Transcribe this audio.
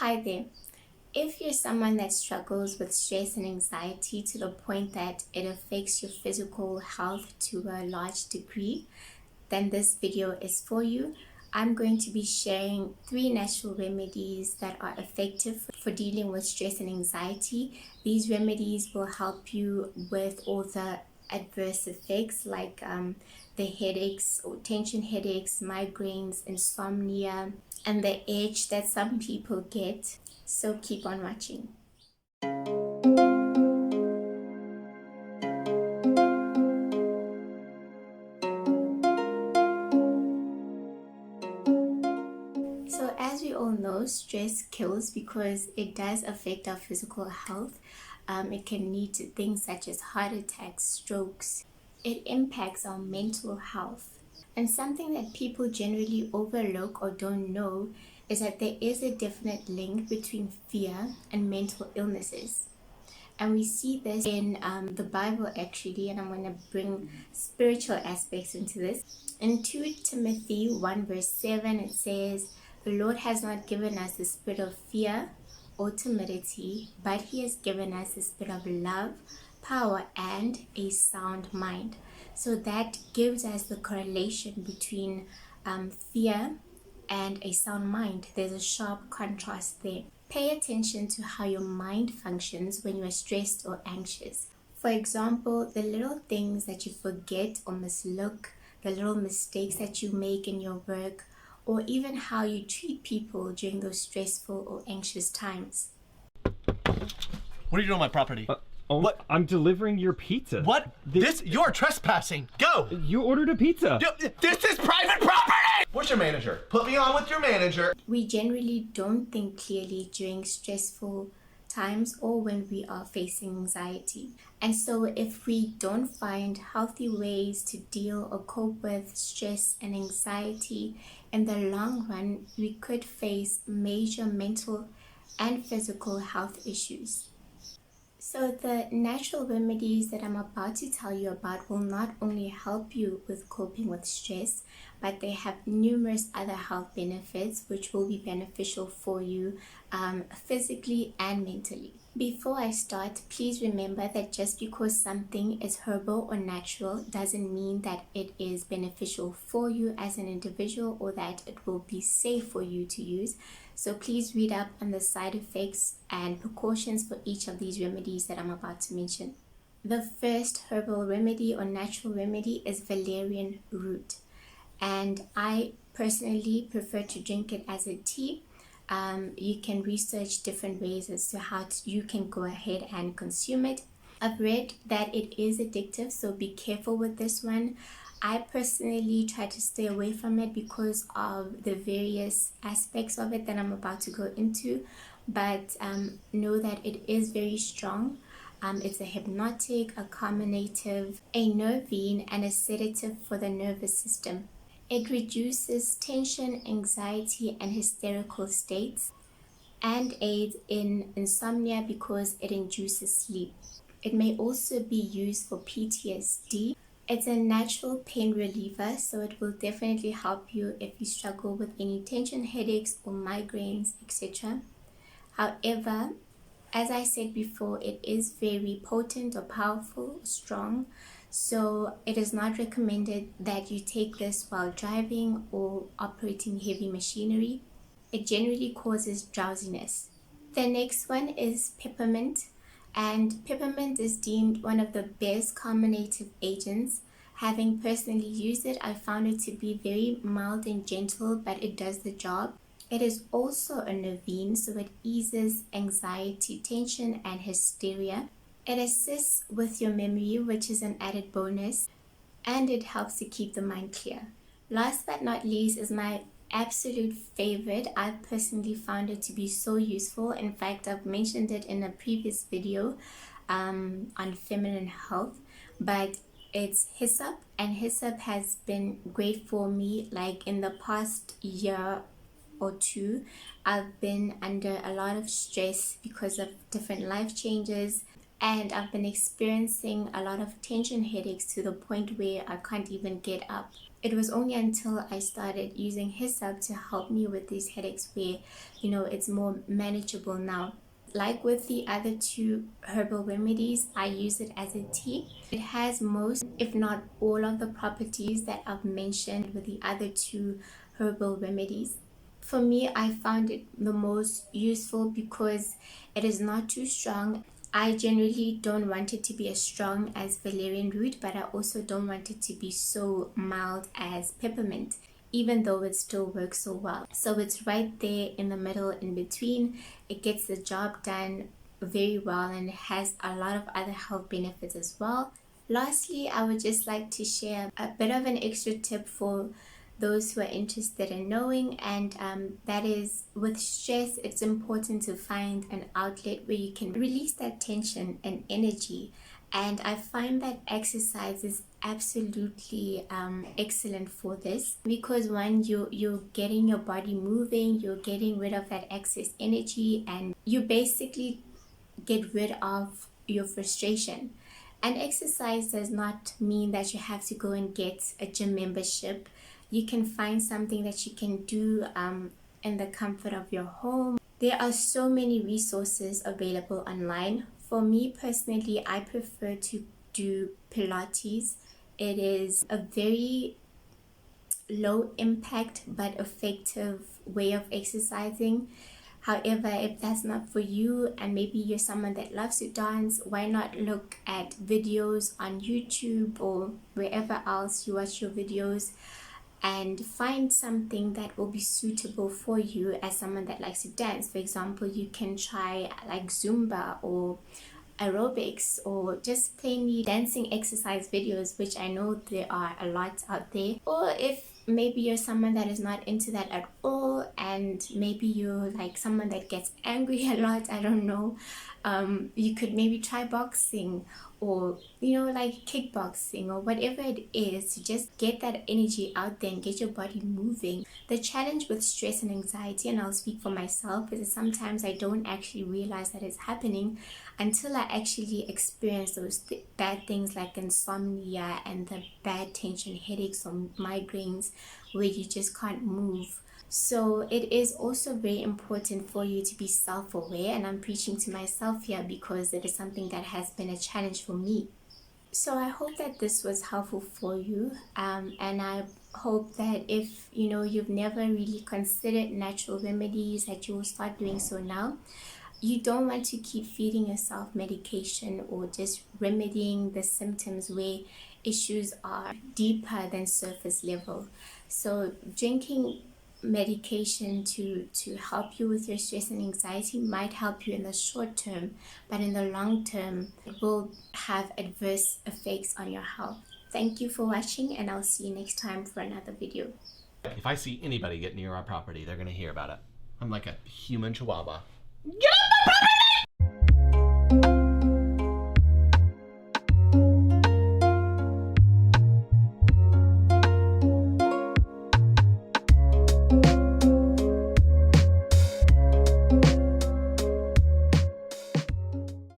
Hi there. If you're someone that struggles with stress and anxiety to the point that it affects your physical health to a large degree, then this video is for you. I'm going to be sharing 3 natural remedies that are effective for dealing with stress and anxiety. These remedies will help you with all the adverse effects like the headaches or tension headaches, migraines, insomnia, and the edge that some people get. So keep on watching. So as we all know, stress kills because it does affect our physical health. It can lead to things such as heart attacks, strokes. It impacts our mental health. And something that people generally overlook or don't know is that there is a definite link between fear and mental illnesses. And we see this in the Bible actually, and I'm going to bring spiritual aspects into this. In 2 Timothy 1 verse 7, it says, "The Lord has not given us the spirit of fear or timidity, but He has given us the spirit of love, power, and a sound mind." So that gives us the correlation between fear and a sound mind. There's a sharp contrast there. Pay attention to how your mind functions when you are stressed or anxious. For example, the little things that you forget or mislook, the little mistakes that you make in your work, or even how you treat people during those stressful or anxious times. What are you doing on my property? What? I'm delivering your pizza. What? You're trespassing. Go! You ordered a pizza. This is private property! Where's your manager? Put me on with your manager. We generally don't think clearly during stressful times or when we are facing anxiety. And so if we don't find healthy ways to deal or cope with stress and anxiety, in the long run, we could face major mental and physical health issues. So the natural remedies that I'm about to tell you about will not only help you with coping with stress, but they have numerous other health benefits which will be beneficial for you physically and mentally. Before I start, please remember that just because something is herbal or natural doesn't mean that it is beneficial for you as an individual or that it will be safe for you to use. So please read up on the side effects and precautions for each of these remedies that I'm about to mention. The first herbal remedy or natural remedy is valerian root. And I personally prefer to drink it as a tea. You can research different ways as to how you can go ahead and consume it. I've read that it is addictive, so be careful with this one. I personally try to stay away from it because of the various aspects of it that I'm about to go into, but know that it is very strong. It's a hypnotic, a carminative, a nervine, and a sedative for the nervous system. It reduces tension, anxiety, and hysterical states, and aids in insomnia because it induces sleep. It may also be used for PTSD. It's a natural pain reliever, so it will definitely help you if you struggle with any tension headaches or migraines, etc. However, as I said before, it is very potent or powerful, strong, so it is not recommended that you take this while driving or operating heavy machinery. It generally causes drowsiness. The next one is peppermint, and peppermint is deemed one of the best carminative agents. Having personally used it, I found it to be very mild and gentle, but it does the job. It is also a nervine, so it eases anxiety, tension, and hysteria. It assists with your memory, which is an added bonus, and it helps to keep the mind clear. Last but not least is my absolute favorite. I personally found it to be so useful. In fact, I've mentioned it in a previous video on feminine health, but it's HYSSOP, and HYSSOP has been great for me. Like in the past year or 2, I've been under a lot of stress because of different life changes, and I've been experiencing a lot of tension headaches to the point where I can't even get up. It was only until I started using HYSSOP to help me with these headaches where, it's more manageable now. Like with the other two herbal remedies, I use it as a tea. It has most, if not all, of the properties that I've mentioned with the other two herbal remedies. For me, I found it the most useful because it is not too strong. I generally don't want it to be as strong as valerian root, but I also don't want it to be so mild as peppermint, even though it still works so well. So it's right there in the middle, in between. It gets the job done very well and it has a lot of other health benefits as well. Lastly, I would just like to share a bit of an extra tip for those who are interested in knowing, and that is, with stress, it's important to find an outlet where you can release that tension and energy. And I find that exercise is absolutely excellent for this, because one, you're getting your body moving, you're getting rid of that excess energy, and you basically get rid of your frustration. And exercise does not mean that you have to go and get a gym membership. You can find something that you can do in the comfort of your home. There are so many resources available online. For me personally, I prefer to do Pilates. It is a very low impact but effective way of exercising. However, if that's not for you, and maybe you're someone that loves to dance, why not look at videos on YouTube or wherever else you watch your videos, and find something that will be suitable for you as someone that likes to dance. For example, you can try like Zumba or aerobics, or just plainly dancing exercise videos, which I know there are a lot out there. Or if maybe you're someone that is not into that at all, and maybe you're like someone that gets angry a lot, I don't know, you could maybe try boxing, or like kickboxing, or whatever it is, to just get that energy out there and get your body moving. The challenge with stress and anxiety, and I'll speak for myself, is that sometimes I don't actually realize that it's happening until I actually experience those bad things like insomnia and the bad tension headaches or migraines where you just can't move. So it is also very important for you to be self-aware, and I'm preaching to myself here because it is something that has been a challenge for me. So I hope that this was helpful for you, and I hope that if you've never really considered natural remedies, that you will start doing so now. You don't want to keep feeding yourself medication or just remedying the symptoms where issues are deeper than surface level. So drinking medication to help you with your stress and anxiety might help you in the short term, but in the long term it will have adverse effects on your health. Thank you for watching, and I'll see you next time for another video. If I see anybody get near our property, they're gonna hear about it. I'm like a human chihuahua. Get up!